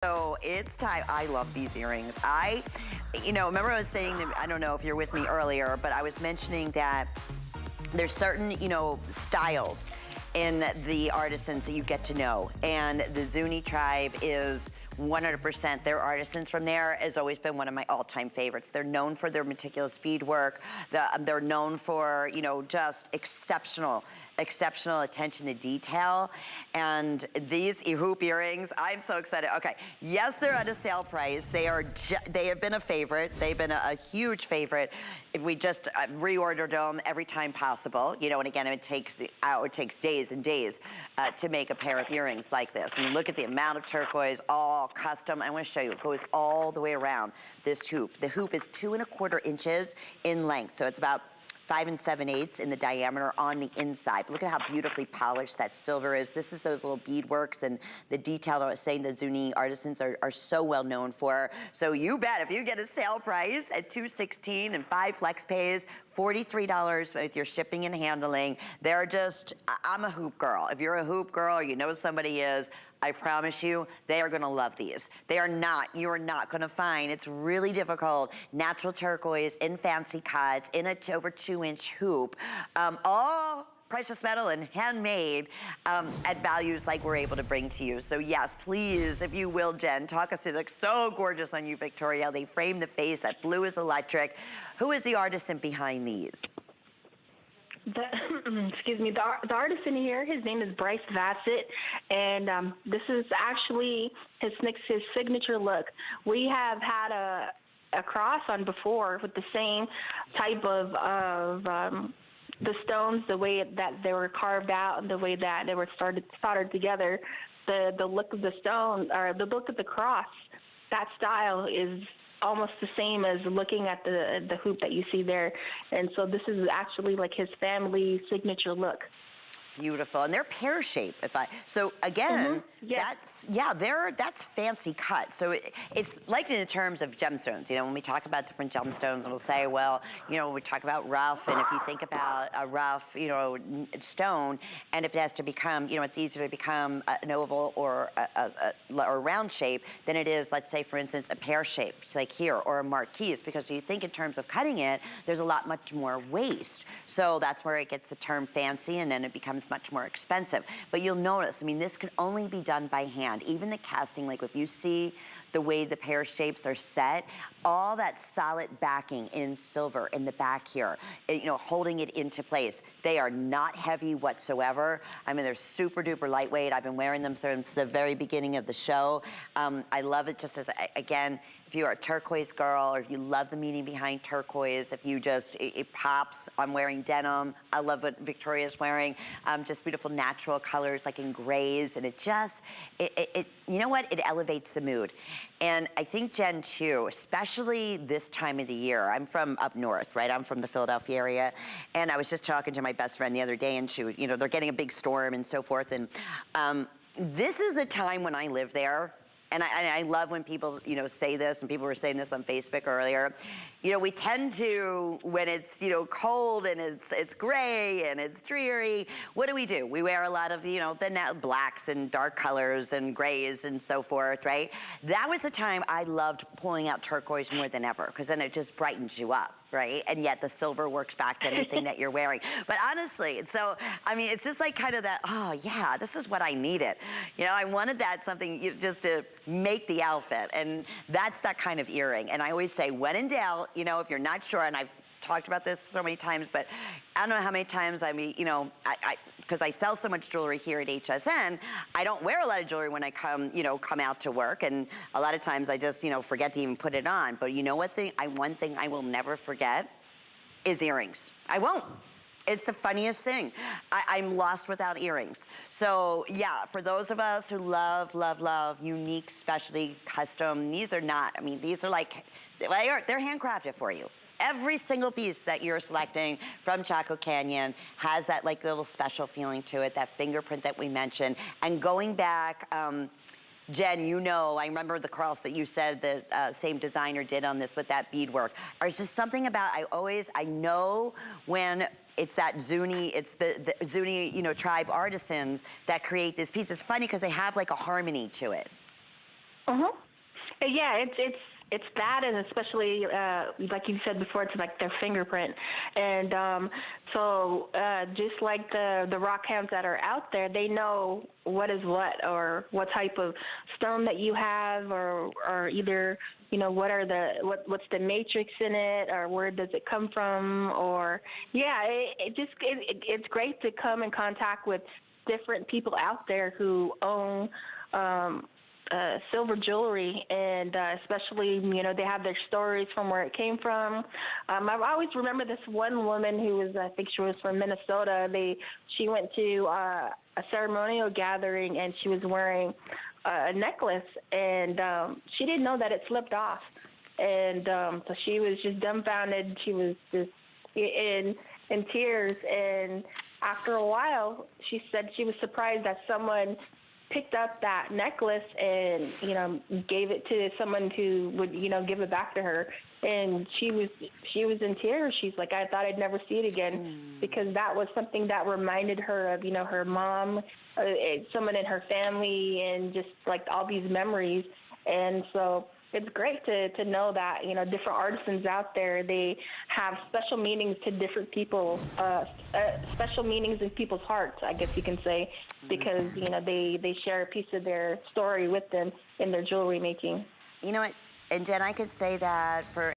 So it's time. I love these earrings. Remember I was saying that, I don't know if you're with me earlier, but I was mentioning that there's certain, styles in the artisans that you get to know. And the Zuni tribe is 100%. Their artisans from there has always been one of my all-time favorites. They're known for their meticulous beadwork. They're known for, just exceptional attention to detail. And these hoop earrings, I'm so excited. Okay, yes, they're at a sale price. They have been a favorite. They've been a huge favorite. If we just reordered them every time possible, and again, it takes days and days to make a pair of earrings like this. I mean, look at the amount of turquoise, all custom. I want to show you, it goes all the way around this hoop. The hoop is 2¼ inches in length, so it's about 5 7/8 in the diameter on the inside. Look at how beautifully polished that silver is. This is those little beadworks and the detail I was saying the Zuni artisans are so well known for. So you bet if you get a sale price at $216 and 5 flex pays, $43 with your shipping and handling. They're just, I'm a hoop girl. If you're a hoop girl or you know somebody is, I promise you, they are gonna love these. You are not gonna find, it's really difficult, natural turquoise in fancy cuts, in a over 2-inch hoop, all precious metal and handmade at values like we're able to bring to you. So yes, please, if you will, Jen, talk us through. They look so gorgeous on you, Victoria. They frame the face, that blue is electric. Who is the artisan behind these? Excuse me, the artisan here, his name is Bryce Vassett, and this is actually his signature look. We have had a cross on before with the same type of the stones, the way that they were carved out, and the way that they were soldered together. The look of the stone, or the look of the cross, that style is almost the same as looking at the hoop that you see there. And so this is actually like his family signature look. Beautiful, and they're pear shaped. So again, yes. that's fancy cut. So it's like in terms of gemstones. When we talk about different gemstones, we'll say, well, we talk about rough, and if you think about a rough, stone, and if it has to become, it's easier to become an oval or a round shape than it is, let's say, for instance, a pear shape, like here, or a marquise, because when you think in terms of cutting it, there's a lot much more waste. So that's where it gets the term fancy, and then it becomes much more expensive. But you'll notice, this can only be done by hand. Even the casting, like if you see the way the pear shapes are set, all that solid backing in silver in the back here, holding it into place. They are not heavy whatsoever. They're super duper lightweight. I've been wearing them since the very beginning of the show. I love it just as, again, if you're a turquoise girl, or if you love the meaning behind turquoise, if you just, it pops. I'm wearing denim. I love what Victoria's wearing. Just beautiful natural colors, like in grays, and it just, you know what? It elevates the mood. And I think, Jen, too, especially this time of the year, I'm from up north, right? I'm from the Philadelphia area, and I was just talking to my best friend the other day, and she, they're getting a big storm and so forth, and this is the time when I live there. And I love when people, say this, and people were saying this on Facebook earlier. We tend to, when it's, cold and it's gray and it's dreary, what do? We wear a lot of, the blacks and dark colors and grays and so forth, right? That was the time I loved pulling out turquoise more than ever, because then it just brightens you up, right? And yet the silver works back to anything that you're wearing. But honestly, so, it's just like kind of that, oh yeah, this is what I needed. I wanted that something just to make the outfit, and that's that kind of earring. And I always say, when in doubt, if you're not sure, and I've talked about this so many times, but I don't know how many times because I sell so much jewelry here at HSN, I don't wear a lot of jewelry when I come out to work, and a lot of times I just, forget to even put it on. But one thing I will never forget is earrings. I won't. It's the funniest thing. I'm lost without earrings. So yeah, for those of us who love, love, love unique, specialty, custom, these are not, these are like, they're handcrafted for you. Every single piece that you're selecting from Chaco Canyon has that like little special feeling to it, that fingerprint that we mentioned. And going back, Jen, I remember the cross that you said the same designer did on this with that beadwork. There's just something about, I know when it's that Zuni, it's the Zuni, tribe artisans that create this piece. It's funny because they have like a harmony to it. Uh-huh. Yeah, it's that, and especially like you said before, it's like their fingerprint, and just like the rock hounds that are out there, they know what is what, or what type of stone that you have, or either what are what's the matrix in it, or where does it come from, or yeah, it's great to come in contact with different people out there who own. Silver jewelry, and especially, they have their stories from where it came from. I always remember this one woman who was, I think she was from Minnesota. She went to a ceremonial gathering, and she was wearing a necklace, and she didn't know that it slipped off. And so she was just dumbfounded. She was just in tears. And after a while, she said she was surprised that someone picked up that necklace and gave it to someone who would give it back to her, and she was in tears. She's like, I thought I'd never see it again, because that was something that reminded her of her mom, someone in her family, and just like all these memories. And so it's great to know that different artisans out there, they have special meanings to different people, special meanings in people's hearts, I guess you can say, because they share a piece of their story with them in their jewelry making. You know what? And Jen, I could say that for